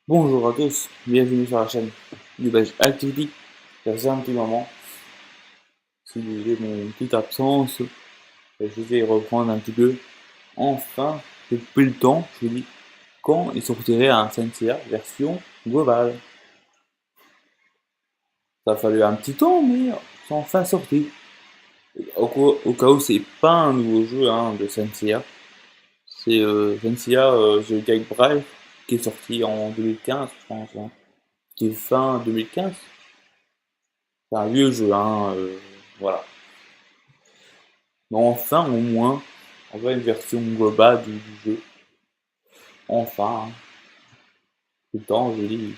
Bonjour à tous, bienvenue sur la chaîne du Belge Activity. Ça faisait un petit moment, si vous voulez mon petite absence, je vais reprendre un petit peu. Enfin, depuis le temps, je vous dis, quand il sortirait un Senseiya version globale. Ça a fallu un petit temps, mais c'est enfin sorti. Au cas où c'est pas un nouveau jeu de Senseiya, c'est Senseiya The Guide qui est sorti en 2015, je pense, qui est fin 2015. C'est un vieux jeu, voilà. Mais enfin, au moins, on voit une version globale du jeu. Enfin, tout le temps, je dis.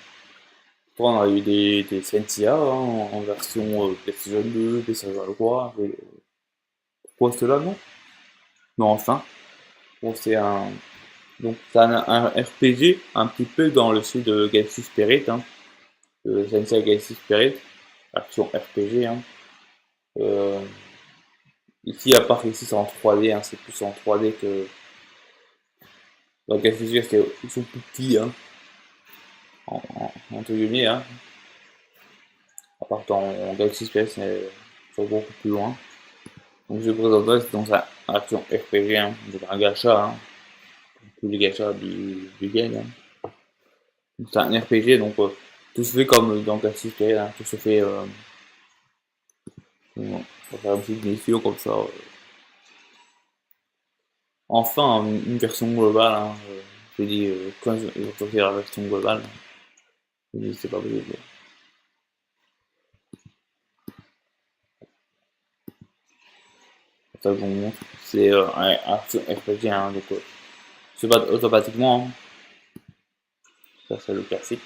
Pourtant, on a eu des Sentia en version PlayStation 2, PlayStation 3. Et pourquoi cela, non? Mais enfin, bon, c'est un RPG un petit peu dans le style de Galaxy Spirit, de Sentia Galaxy Spirit, action RPG. Euh, Ici, à part ici, c'est en 3D, c'est plus en 3D que dans Galaxy Spirit, ils sont plus petits, entre guillemets, à part en Galaxy Space, mais ça va beaucoup plus loin. Donc je présenterai c'est dans un action RPG, donc un gacha, tous les gachas du game. C'est un RPG, donc tout se fait comme dans Galaxy Space, tout se fait, on va faire une petite mission comme ça. Enfin, une version globale, je dis, quand ils vont sortir la version globale, je dis c'est pas possible. Ça, je vous montre. C'est un action RPG, donc c'est pas automatiquement, ça c'est le classique.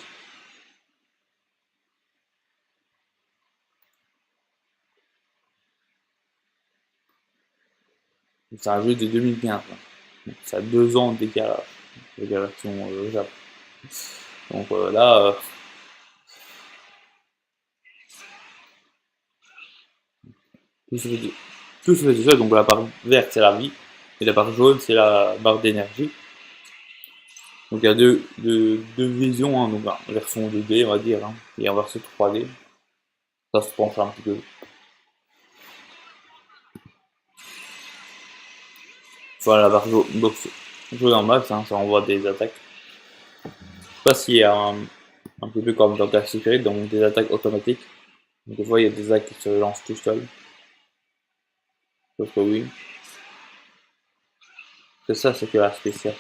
C'est un jeu de 2015. Donc, ça a 2 ans de décalage avec la version Japon. Donc là, tout se fait, tout se fait tout seul. Donc la barre verte, c'est la vie. Et la barre jaune, c'est la barre d'énergie. Donc il y a deux visions. Donc en version 2D, on va dire. Et en version 3D. Ça se penche un petit peu. Voilà, la barre jaune, donc, jaune en max, ça envoie des attaques. Je sais pas s'il y a un petit peu comme dans Dark Secret, donc des attaques automatiques. Donc, des fois, il y a des attaques qui se lancent tout seul. Sauf que oui. C'est ça, c'est que la spéciale.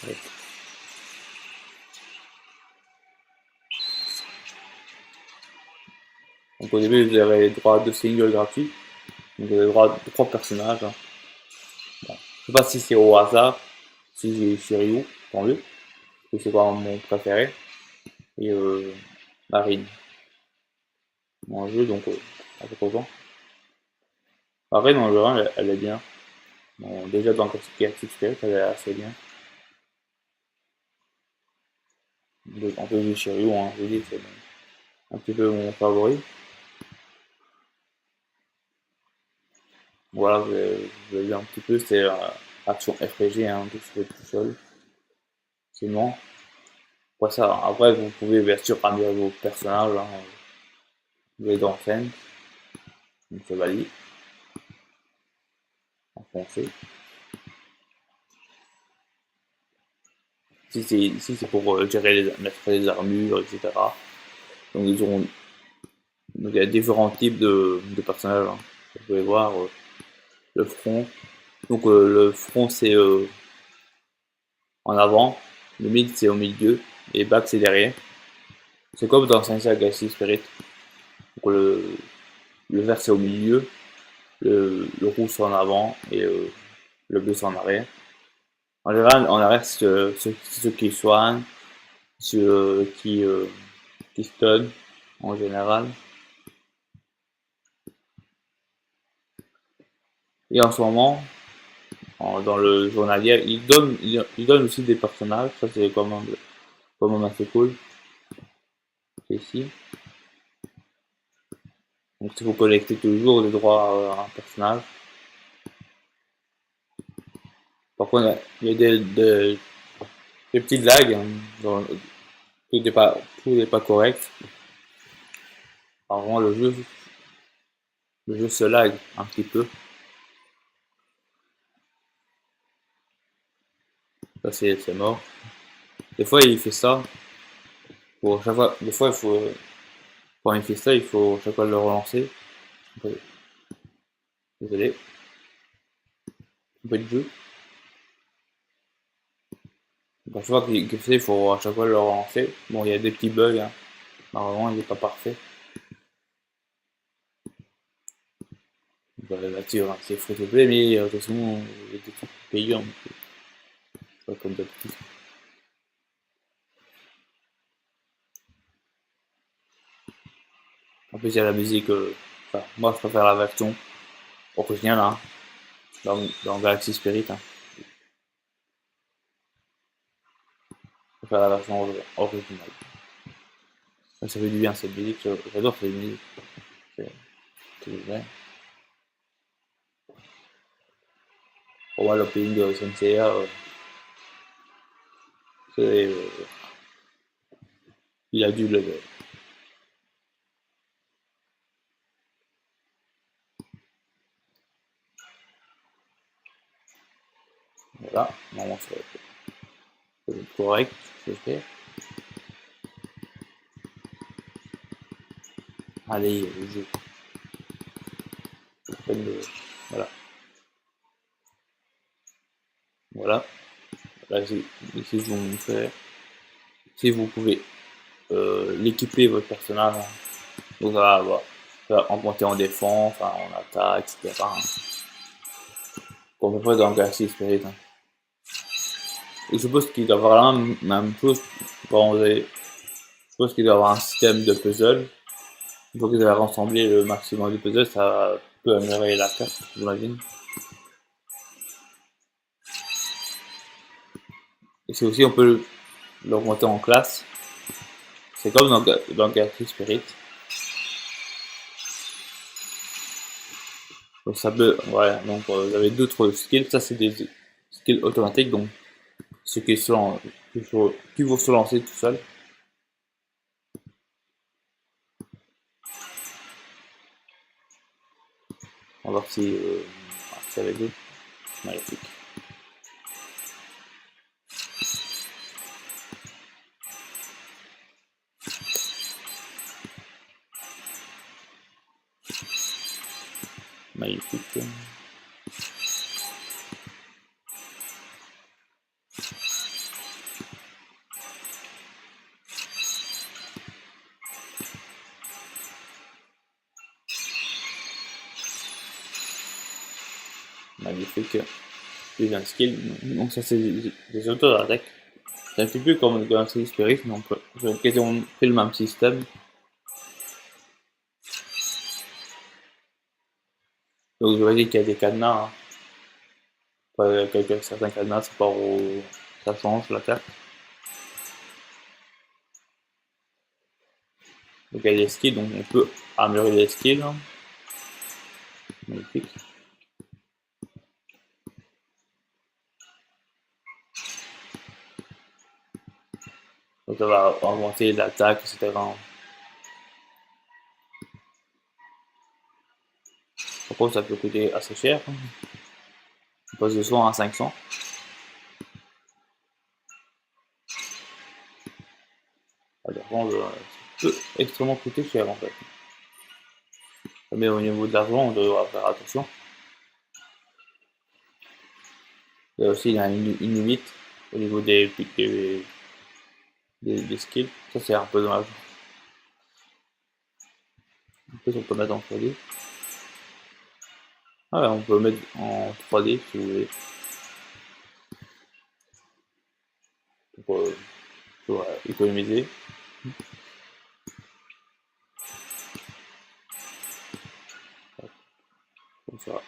Ouais. Donc au début, vous avez droit à 2 singles gratuits. Donc vous avez droit à 3 personnages. Bon. Je sais pas si c'est au hasard, si j'ai Shiryu, tant mieux. C'est pas mon préféré. Et Marine, mon jeu, donc un peu content. Après, dans le 1, elle est bien. Bon, déjà dans Galactic Spirit, elle est assez bien. En plus du Shiryu, je dis, c'est un petit peu mon favori. Voilà, vous avez vu un petit peu, c'est action RPG, tout se fait tout seul. Sinon, après vous pouvez bien sûr ramener vos personnages, les dans scène, donc c'est valide, en français. Ici c'est pour gérer mettre les armures, etc. Donc il y a différents types de personnages. Vous pouvez voir le front. Donc le front c'est en avant, le mid c'est au milieu, et back c'est derrière. C'est comme dans Sensei Galaxy Spirit. Donc le vert c'est au milieu, le rouge c'est en avant et le bleu c'est en arrière. En général, en arrière, c'est ceux qui soignent, ceux qui stun, en général. Et en ce moment, dans le journalier, il donne aussi des personnages. Ça, c'est quand même assez cool. C'est ici. Donc, si vous collectez toujours des droits à un personnage. Par contre, il y a des petites lags, hein, tout n'est pas correct. Par contre, le jeu se lag un petit peu. Ça, c'est mort. Des fois, il fait ça. Pour chaque fois, des fois, quand il fait ça, il faut chaque fois le relancer. Désolé, un peu de jeu. Donc, chaque fois qu'il fait, il faut à chaque fois le relancer. Bon, il y a des petits bugs, hein. Normalement, il n'est pas parfait. Là-dessus, hein, c'est free to play, mais de toute façon, il y a des trucs payants. Pas comme d'habitude. En plus, il y a la musique. Enfin, moi, je préfère la version originale, hein, dans Galaxy Spirit. Hein. Je préfère la version originale. Ça fait du bien cette musique. J'adore cette musique. C'est vrai. Pour moi, l'opening de Senseiya, il a dû le. Voilà, normalement, c'est correct, j'espère. Allez, le jeu. Voilà. Voilà. Là, ici, je vous montre. Si vous pouvez l'équiper, votre personnage. Hein. Donc, ça va augmenter en défense, enfin, en attaque, etc. Hein. Comme à peu près dans Galaxy Spirit. Hein. Et je suppose qu'il doit avoir la même chose. Je suppose qu'il doit avoir un système de puzzle. Une fois que vous avez rassemblé le maximum de puzzles, ça peut améliorer la carte, j'imagine. Et c'est aussi, on peut l'augmenter en classe. C'est comme dans Galaxy Spirit. Donc ça peut, ouais, donc vous avez d'autres skills. Ça, c'est des skills automatiques, donc ceux qui vont se lancer tout seul. On va voir si c'est avec eux. Magnifique. Magnifique. Magnifique. Deuxième skill. Donc ça, c'est des auto-attaques. C'est un petit peu comme Galaxy Spirit, donc j'ai quasiment fait le même système. Donc je vais dire qu'il y a des cadenas. Hein. Certains cadenas, c'est pas où ça change la carte. Donc il y a des skills, donc on peut améliorer les skills. Hein. Magnifique. Donc ça va augmenter l'attaque, etc. Par contre, ça peut coûter assez cher. Hein. On passe de 100 à 500. Alors, ça peut extrêmement coûter cher en fait. Mais au niveau de l'argent, on doit faire attention. Il y a aussi une limite au niveau des skills. Ça, c'est un peu dommage. En plus, on peut mettre en 3D. Ah ouais, on peut mettre en 3D si vous voulez. Pour économiser. Comme ça.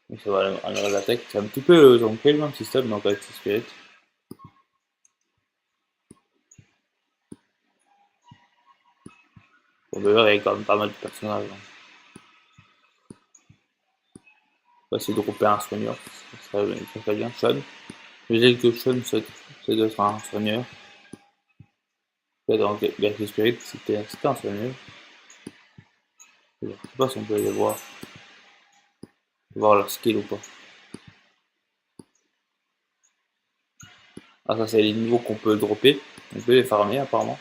Donc ça va améliorer la tech. C'est un petit peu donc le même système dans Galaxy Spirit. Bon, d'ailleurs, il y a quand même pas mal de personnages. Hein. On va essayer de dropper un soigneur. il s'appelle bien Sean. Je dis que Sean, c'est d'être un soigneur. Dans Galaxy Spirit, c'était un soigneur. Je sais pas si on peut aller voir leur skill ou pas. Ah, ça, c'est les niveaux qu'on peut dropper. On peut les farmer apparemment.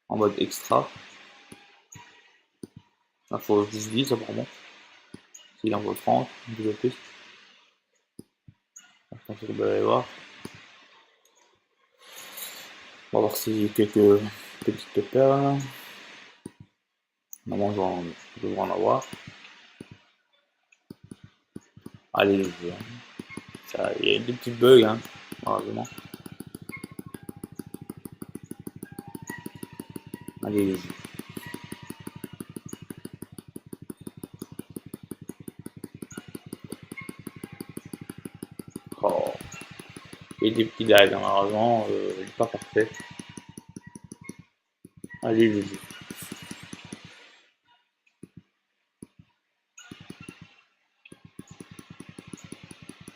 En mode extra. Il faut juste 10 apparemment. S'il en vaut 30, un peu plus. Je pense qu'on peut aller voir. On va voir si j'ai quelques petites perles. Normalement, je devrais en avoir. Allez, il y a des petits bugs, hein, malheureusement. Allez, oh. Il y a des petits lags, hein, malheureusement, il n'est pas parfait. Allez, GG.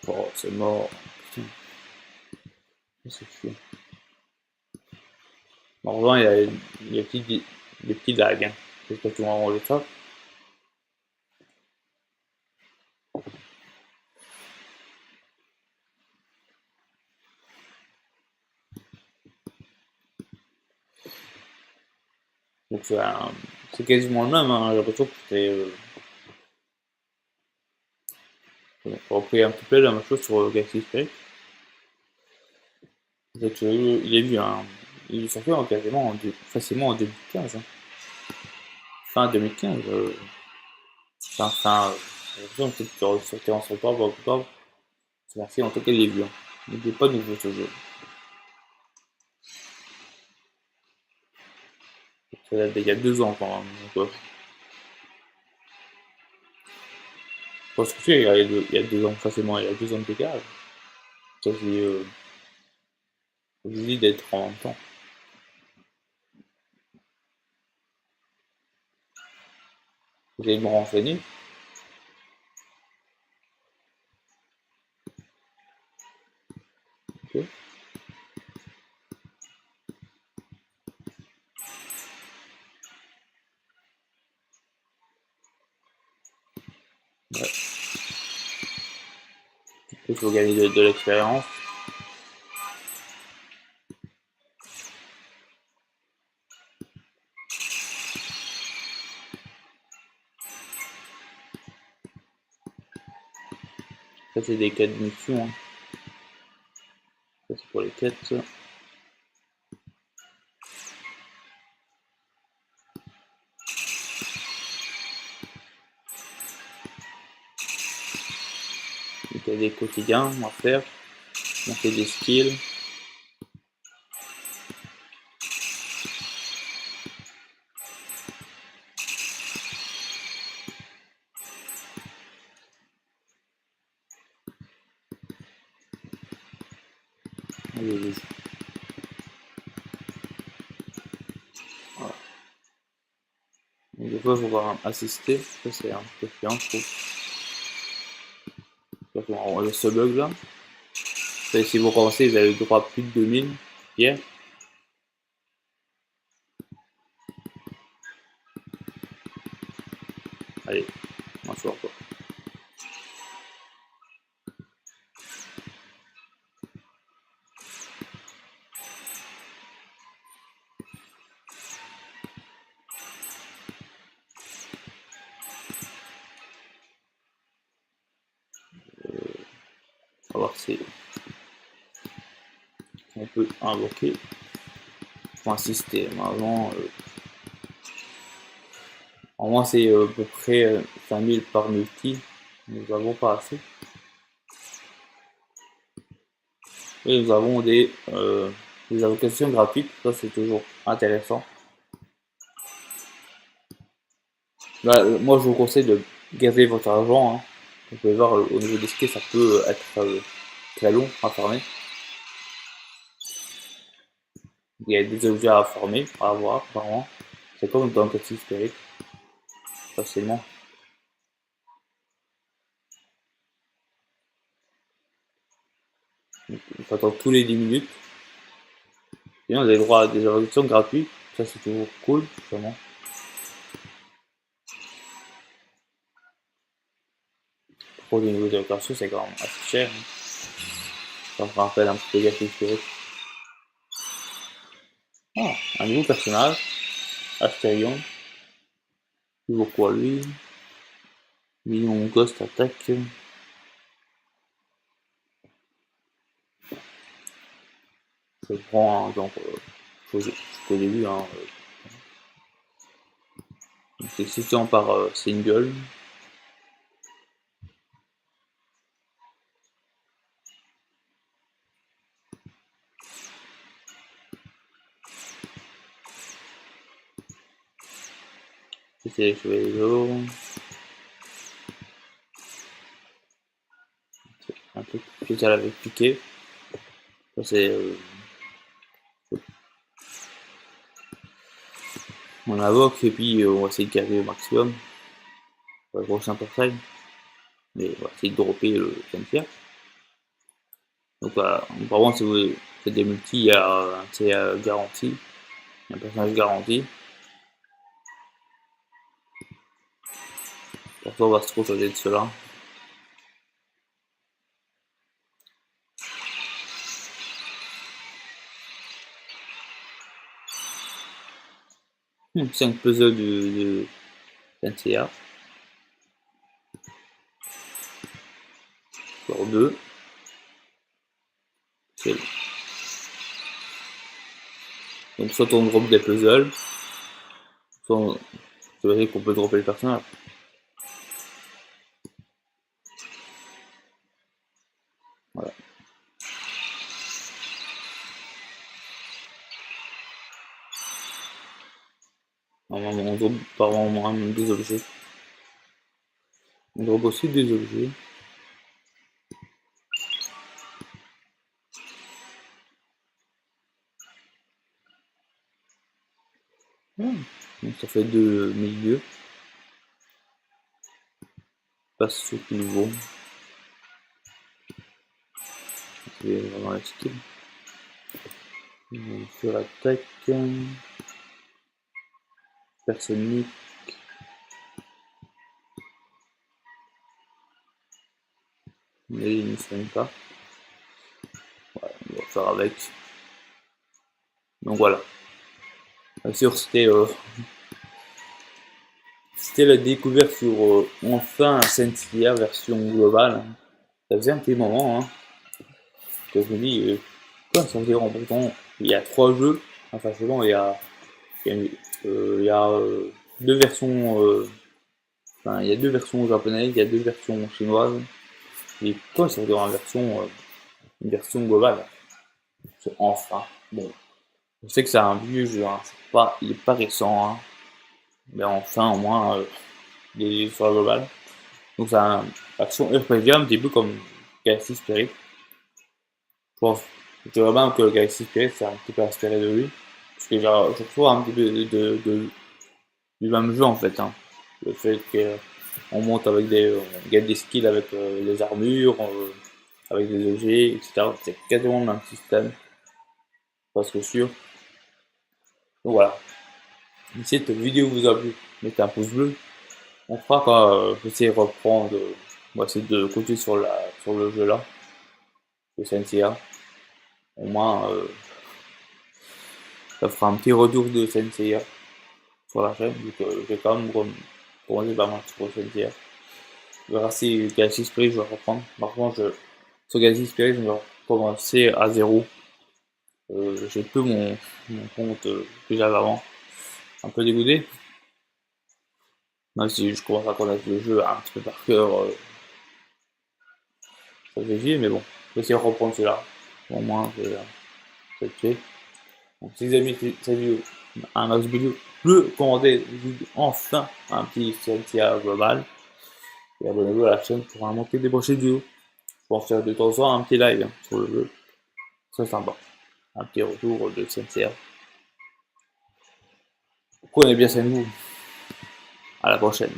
Oh, c'est mort. Putain, c'est chiant. Malheureusement, il y a des petits lags, hein. J'espère qu'ils vont arranger ça. Donc c'est quasiment le même, hein. J'ai l'impression que j'ai repris un petit peu la même chose sur Galaxy Spirit. Donc, il est vu, hein. Il est sorti quasiment facilement en 2015. Hein. Fin 2015. J'ai l'impression que peut-être sorti en septembre, octobre. C'est marqué en tout cas il est vu. Hein. Il n'est pas nouveau ce jeu. Ça date d'il y a 2 ans quand même. Donc, parce que tu sais, il y a 2 ans facilement, il y a 2 ans de dégâts. Ça je dis d'être en même temps. Vous allez me renseigner. Okay. Ouais. Il faut gagner de l'expérience. Ça c'est des quêtes de mission. Hein. Ça c'est pour les quêtes. Il y a des quotidiens à faire. On fait des skills. Voilà. Donc, des fois, il faut pouvoir assister. Ça, c'est un peu chiant, je trouve. On a ce bug là. Si vous commencez, vous avez le droit à plus de 2000 pierres. Allez, on va voir quoi. On va voir si on peut invoquer pour assister. Normalement, en moins c'est à peu près 5000 par multi. Nous n'avons pas assez. Et nous avons des invocations gratuites. Ça, c'est toujours intéressant. Là, moi, je vous conseille de garder votre argent. Hein. Vous pouvez voir au niveau des skis, ça peut être très long à farmer. Il y a des objets à farmer, à avoir, apparemment. C'est comme dans Galaxy Spirit, facilement. Il faut attendre tous les 10 minutes. Sinon, vous avez le droit à des évolutions gratuites. Ça, c'est toujours cool, justement. Pour les niveaux de perso, c'est quand même assez cher. Hein. Ça me rappelle un petit peu Gâteau historique. Ah, un nouveau personnage. Astérion. Toujours quoi, lui? Mignon Ghost attaque. Je prends, donc, jusqu'au début, hein. C'est sélectionné par single. C'est les cheveux un truc spécial avec piqué. Ça c'est on invoque et puis on va essayer de garder le maximum. On va grossir un portail. Mais on va essayer de dropper le Sentia. Donc voilà, par contre si vous faites des multis, il y a un CA garanti. Un personnage garanti. Pour ça on va se retrouver de cela. 5 puzzles de NCA. Sur 2. Donc soit on drop des puzzles, soit on... c'est vrai qu'on peut dropper le personnage. Voilà. Normalement on drop par moment des objets. On drop aussi des objets. Donc ça fait 2 milieux. Passe sur tout nouveau. C'est vraiment la skill. Sur l'attaque. Personnique. Mais il ne soigne pas. Voilà, on va faire avec. Donc voilà. Bien sûr, c'était la découverte sur enfin Sentia version globale. Ça faisait un petit moment, hein. Que je me dis, quoi, ça faisait pourtant, il y a 3 jeux. Enfin, c'est bon, il y a 2 versions. Enfin, il y a 2 versions japonaises, il y a 2 versions chinoises. Et quoi, ça veut dire une version globale. Enfin, bon. Je sais que c'est un vieux jeu, hein. Il est pas récent, hein. Mais enfin, au moins, il est sur la globale. Donc c'est un action RPG un petit peu comme Galaxy Spirit. Je pense, je dirais bien que Galaxy Spirit c'est un petit peu inspiré de lui. Parce que je retrouve un petit peu du même jeu en fait. Hein. Le fait qu'on monte avec on gagne des skills avec les armures, avec des objets, etc. C'est quasiment le même système. Presque sûr. Donc voilà. Si cette vidéo vous a plu, mettez un pouce bleu. On fera quand j'essaie de reprendre, on va essayer de continuer sur le jeu là, le Sensia. Au moins, ça fera un petit retour de Sensia sur la chaîne, vu que j'ai quand même commencé pas mal sur Sensia. Je verrai si Galaxy Spirit je vais reprendre. Par contre, sur Galaxy Spirit, je vais recommencer à zéro. J'ai peu mon compte que j'avais avant. Un peu dégoûté. Même si je commence à connaître le jeu un petit peu par cœur, ça fait chier, mais bon. Je vais essayer de reprendre celui-là. Au moins, c'est fait. Donc, si vous avez aimé cette vidéo, un max vidéo, commandez enfin un petit Sentia global. Et abonnez-vous à la chaîne pour en manquer des prochaines vidéos. Je pense faire de temps en temps un petit live hein, sur le jeu. Très sympa. Un petit retour de Sentia. Prenez bien soin de vous. À la prochaine.